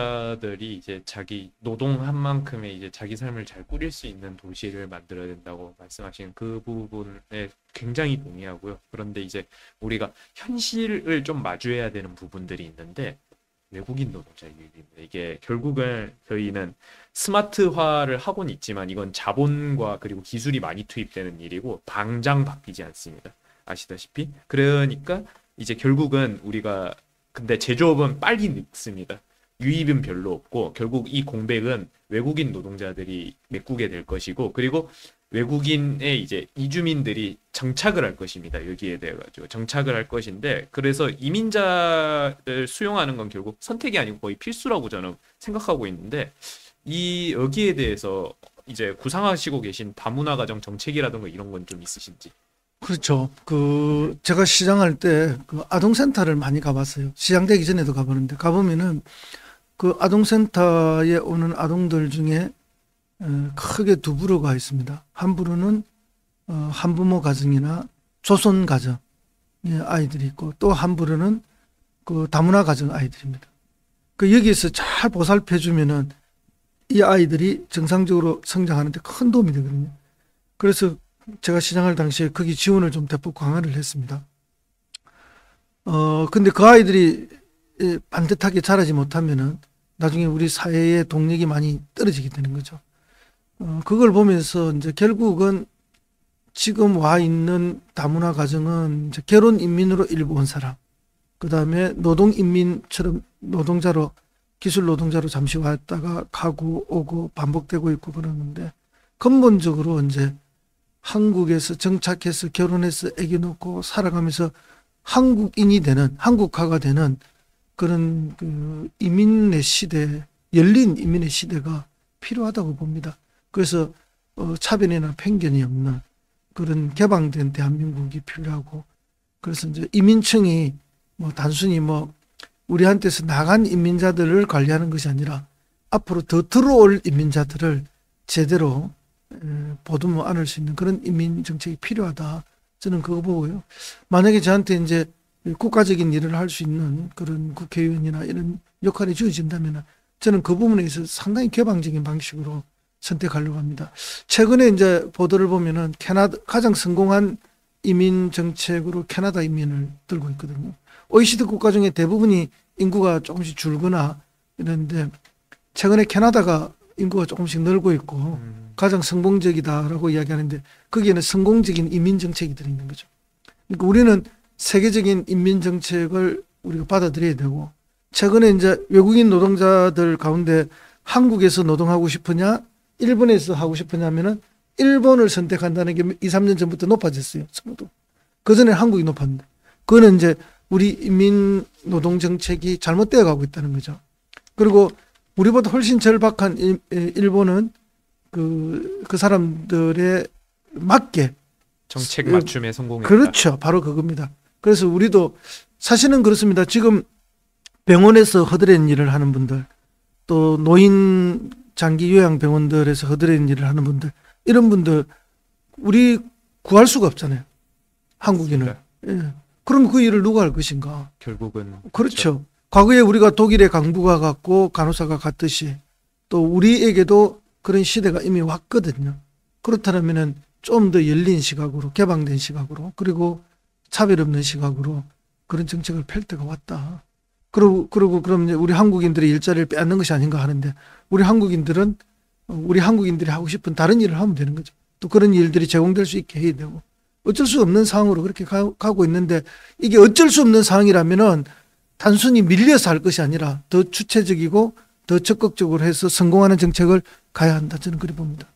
노동자들이 이제 자기 노동한 만큼의 이제 자기 삶을 잘 꾸릴 수 있는 도시를 만들어야 된다고 말씀하신 그 부분에 굉장히 동의하고요. 그런데 이제 우리가 현실을 좀 마주해야 되는 부분들이 있는데 외국인 노동자 유입입니다. 이게 결국은 저희는 스마트화를 하고는 있지만 이건 자본과 그리고 기술이 많이 투입되는 일이고 당장 바뀌지 않습니다. 아시다시피. 그러니까 이제 결국은 우리가 근데 제조업은 빨리 늙습니다. 유입은 별로 없고 결국 이 공백은 외국인 노동자들이 메꾸게 될 것이고 그리고 외국인의 이제 이주민들이 정착을 할 것입니다. 여기에 대해 가지고 정착을 할 것인데 그래서 이민자를 수용하는 건 결국 선택이 아니고 거의 필수라고 저는 생각하고 있는데 이 여기에 대해서 이제 구상하시고 계신 다문화 가정 정책이라든가 이런 건 좀 있으신지? 그렇죠. 제가 시장할 때 그 아동센터를 많이 가봤어요. 시장 되기 전에도 가보는데 가보면은 그 아동센터에 오는 아동들 중에 크게 두 부류가 있습니다. 한 부류는 한부모 가정이나 조선 가정의 아이들이 있고 또 한 부류는 그 다문화 가정 아이들입니다. 그 여기에서 잘 보살펴주면은 이 아이들이 정상적으로 성장하는데 큰 도움이 되거든요. 그래서 제가 시장할 당시에 거기 지원을 좀 대폭 강화를 했습니다. 근데 그 아이들이 반듯하게 자라지 못하면은 나중에 우리 사회의 동력이 많이 떨어지게 되는 거죠. 그걸 보면서 이제 결국은 지금 와 있는 다문화 가정은 이제 결혼 인민으로 일부 온 사람, 그 다음에 노동 인민처럼 노동자로 기술 노동자로 잠시 왔다가 가고 오고 반복되고 있고 그러는데 근본적으로 이제 한국에서 정착해서 결혼해서 아기 놓고 살아가면서 한국인이 되는 한국화가 되는 그런 그 이민의 시대, 열린 이민의 시대가 필요하다고 봅니다. 그래서 차별이나 편견이 없는 그런 개방된 대한민국이 필요하고 그래서 이제 이민청이 뭐 단순히 뭐 우리한테서 나간 이민자들을 관리하는 것이 아니라 앞으로 더 들어올 이민자들을 제대로 보듬어 안을 수 있는 그런 이민 정책이 필요하다. 저는 그거 보고요. 만약에 저한테 이제 국가적인 일을 할 수 있는 그런 국회의원이나 이런 역할이 주어진다면 저는 그 부분에 있어서 상당히 개방적인 방식으로 선택하려고 합니다. 최근에 이제 보도를 보면은 가장 성공한 이민 정책으로 캐나다 이민을 들고 있거든요. OECD 국가 중에 대부분이 인구가 조금씩 줄거나 이런데 최근에 캐나다가 인구가 조금씩 늘고 있고 가장 성공적이다라고 이야기하는데 거기에는 성공적인 이민 정책이 들어있는 거죠. 그러니까 우리는 세계적인 인민 정책을 우리가 받아들여야 되고 최근에 이제 외국인 노동자들 가운데 한국에서 노동하고 싶으냐 일본에서 하고 싶으냐 하면은 일본을 선택한다는 게 2, 3년 전부터 높아졌어요. 그 전에 한국이 높았는데 그거는 이제 우리 인민 노동 정책이 잘못되어 가고 있다는 거죠. 그리고 우리보다 훨씬 절박한 일본은 그 사람들의 맞게 정책 맞춤에 성공했다. 그렇죠. 바로 그겁니다. 그래서 우리도 사실은 그렇습니다. 지금 병원에서 허드렛 일을 하는 분들 또 노인 장기 요양병원들에서 허드렛 일을 하는 분들 이런 분들 우리 구할 수가 없잖아요. 한국인을. 예. 그럼 그 일을 누가 할 것인가? 결국은 그렇죠. 과거에 우리가 독일의 강부가 갔고 간호사가 갔듯이 또 우리에게도 그런 시대가 이미 왔거든요. 그렇다면은 좀 더 열린 시각으로 개방된 시각으로 그리고 차별 없는 시각으로 그런 정책을 펼 때가 왔다. 그리고 그럼 이제 우리 한국인들의 일자리를 빼앗는 것이 아닌가 하는데 우리 한국인들이 하고 싶은 다른 일을 하면 되는 거죠. 또 그런 일들이 제공될 수 있게 해야 되고 어쩔 수 없는 상황으로 그렇게 가고 있는데 이게 어쩔 수 없는 상황이라면은 단순히 밀려서 할 것이 아니라 더 주체적이고 더 적극적으로 해서 성공하는 정책을 가야 한다. 저는 그렇게 봅니다.